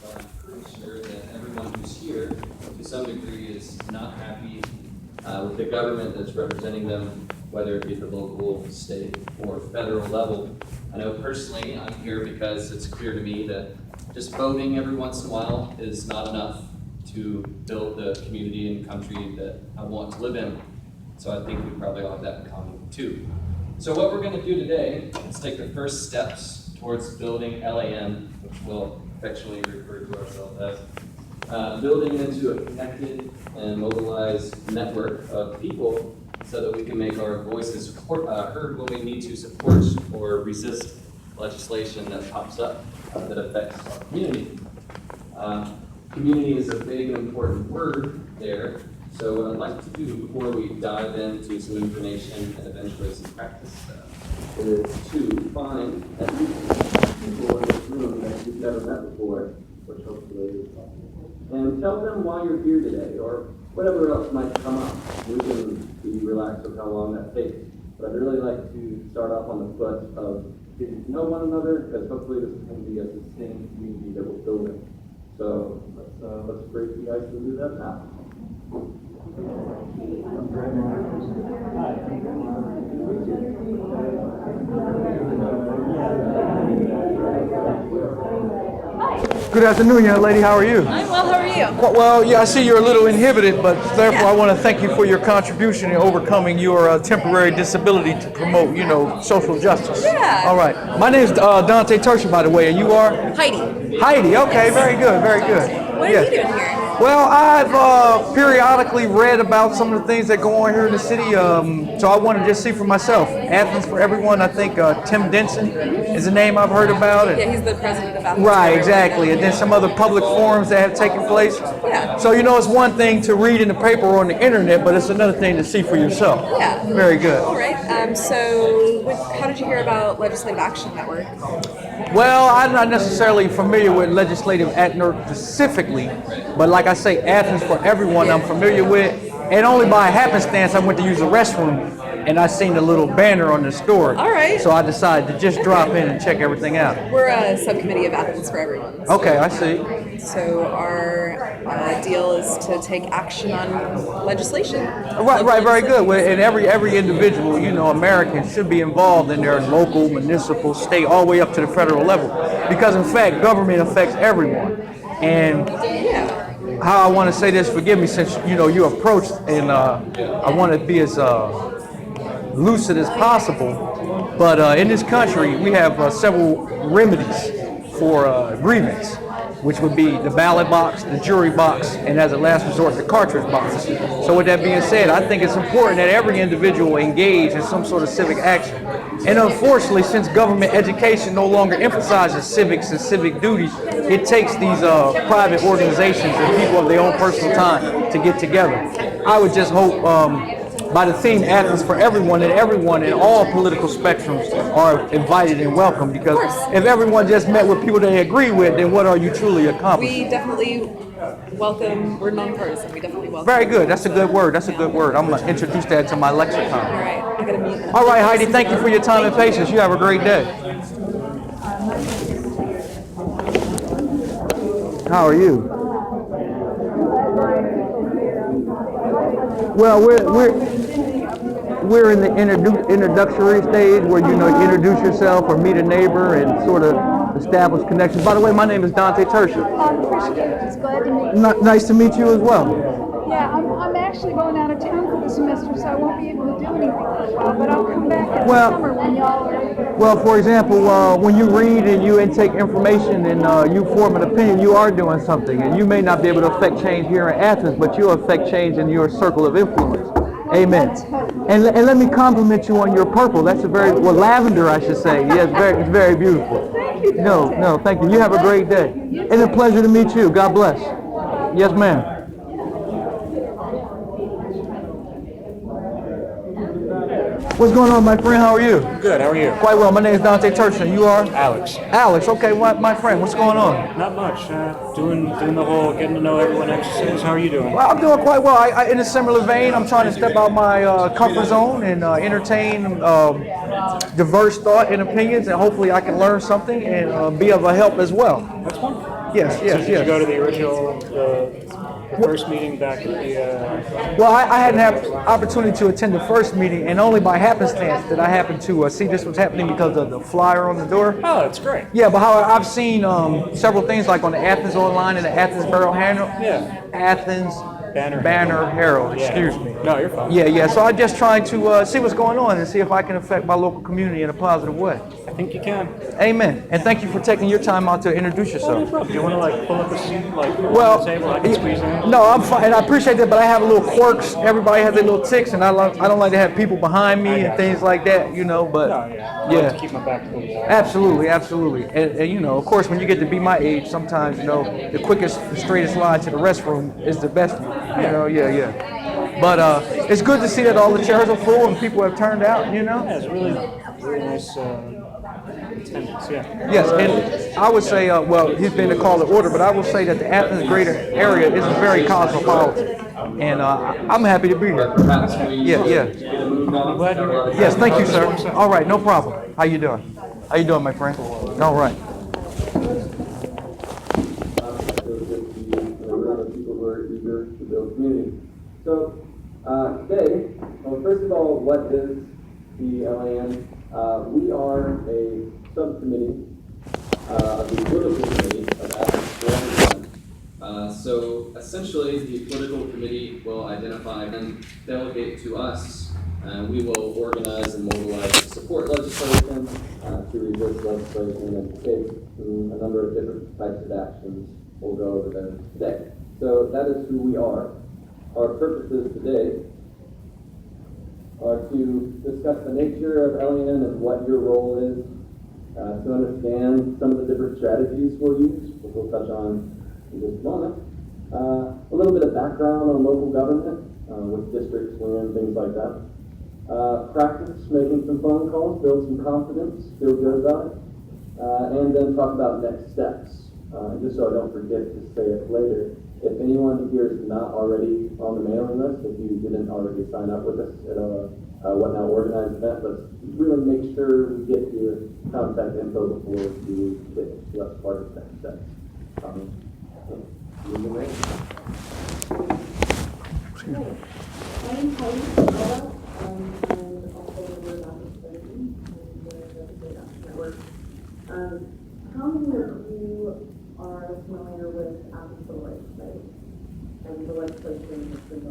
but I'm pretty sure that everyone who's here, to some degree, is not happy with the government that's representing them, whether it be at the local, state, or federal level. I know personally I'm here because it's clear to me that just voting every once in a while is not enough to build the community and country that I want to live in. So I think we probably all have that in common too. So what we're going to do today is take the first steps towards building LAN, which we'll affectionately refer to ourselves as, building into a connected and mobilized network of people so that we can make our voices heard when we need to support or resist legislation that pops up that affects our community. Community is a big and important word there. So what I'd like to do before we dive into some information and eventually some practice stuff is to find at least people in this room that you've never met before, which hopefully is possible, and tell them why you're here today or whatever else might come up. We can be relaxed with how long that takes. But I'd really like to start off on the foot of getting to know one another, because hopefully this is going to be a sustained community that we're building. So let's break you guys to do that now. Good afternoon, young lady. How are you? I'm well. How are you? Well, yeah, I see you're a little inhibited, but therefore I want to thank you for your contribution in overcoming your temporary disability to promote, social justice. Yeah. All right. My name's Dante Tersha, by the way, and you are? Heidi. Heidi. Okay, very good, very good. What are you doing here? Well, I've periodically read about some of the things that go on here in the city, so I want to just see for myself. Athens for Everyone, I think Tim Denson is a name I've heard about. Yeah, he's the president of Athens. Right, exactly. And then some other public forums that have taken place. Yeah. So, it's one thing to read in the paper or on the internet, but it's another thing to see for yourself. Yeah. Very good. All right. How did you hear about Legislative Action Network? Well, I'm not necessarily familiar with Legislative Act Network specifically, but like I say, Athens for Everyone I'm familiar with, and only by happenstance I went to use the restroom and I seen the little banner on the store. All right. So I decided to just drop in and check everything out. We're a subcommittee of Athens for Everyone. Okay, I see. So our deal is to take action on legislation. Right, very good. Well, and every individual, American should be involved in their local, municipal, state, all the way up to the federal level. Because in fact, government affects everyone. And how I want to say this, forgive me, since you approached, and I want to be as lucid as possible. But in this country, we have several remedies for grievance, which would be the ballot box, the jury box, and as a last resort, the cartridge box. So with that being said, I think it's important that every individual engage in some sort of civic action. And unfortunately, since government education no longer emphasizes civics and civic duties, it takes these private organizations and people of their own personal time to get together. I would just hope by the theme Athens for Everyone, and everyone in all political spectrums are invited and welcome, because if everyone just met with people they agree with, then what are you truly accomplishing? We definitely welcome, we're nonpartisan, we definitely welcome. Very good, that's a good word, that's a good word. I'm going to introduce that to my lexicon. All right, I gotta meet. All right, Heidi, thank you for your time and patience. You have a great day. How are you? Well, we're in the introductory stage where you introduce yourself or meet a neighbor and sort of establish connections. By the way, my name is Dante Tersha. Appreciate it. It's glad to meet you. Nice to meet you as well. Yeah, I'm actually going out of town for the semester, so I won't be able to do anything for a while, but I'll come back in the summer when y'all are... Well, for example, when you read and you intake information and you form an opinion, you are doing something. And you may not be able to affect change here in Athens, but you'll affect change in your circle of influence. Amen. And let me compliment you on your purple. That's a very, lavender, I should say. Yeah, it's very beautiful. Thank you. No, thank you. You have a great day. And a pleasure to meet you. God bless. Yes, ma'am. What's going on, my friend? How are you? Good, how are you? Quite well. My name is Dante Turchin. You are? Alex. Alex. Okay, my friend. What's going on? Not much. Doing the whole getting to know everyone exercise. How are you doing? Well, I'm doing quite well. In a similar vein, I'm trying to step out my comfort zone and entertain diverse thought and opinions, and hopefully I can learn something and be of a help as well. That's wonderful. Yes, So yes, did you go yes. to the original, the first meeting back at the? Well, I hadn't had opportunity to attend the first meeting, and only by happenstance did I happen to see this was happening because of the flyer on the door. Oh, that's great. Yeah, but how I've seen several things like on the Athens Online and the Athens Herald. Yeah. Athens Banner Herald. Yeah. Excuse me. No, you're fine. Yeah. So I'm just trying to see what's going on and see if I can affect my local community in a positive way. I think you can. Amen. And thank you for taking your time out to introduce yourself. Do you want to like pull up a seat like Well, on the table? I can squeeze in. no, I'm fine, and I appreciate that. But I have a little quirks. Everybody has their little ticks, and I don't like to have people behind me and things like that, you know. But No, yeah. I like to keep my back to the wall. absolutely. And you know, of course, when you get to be my age, sometimes you know the quickest, the straightest line to the restroom is the best view. You know, yeah. But it's good to see that all the chairs are full and people have turned out. You know. Yeah, it's really nice attendance. Yeah. Yes, and I would say, well, he's been to call the order, but I will say that the Athens greater area is very cosmopolitan, and I'm happy to be here. Perhaps we Yeah. I'm glad you're here. Yes, thank you, sir. All right, no problem. How you doing? How you doing, my friend? All right. People who are eager to build community. So today, well, first of all, what is the LAN? We are a subcommittee of the political committee of Athens. So essentially, the political committee will identify and delegate to us. We will organize and mobilize to support legislation, to resist legislation, and take a number of different types of actions. We'll go over them today. So that is who we are. Our purposes today are to discuss the nature of LAN and what your role is, to understand some of the different strategies we'll use, which we'll touch on in just a moment. A little bit of background on local government, with districts, land, things like that. Practice making some phone calls, build some confidence, feel good about it, and then talk about next steps. Just so I don't forget to say it later, if anyone here is not already on the mailing list, if you didn't already sign up with us at a What Now organized event, let's really make sure we get your contact info before you get to us part of next steps. My name's Heidi Paula, and also a member of Athens Study and represent Athens Network. How many of you are familiar with Athens Civil Rights Society and the legislation that's been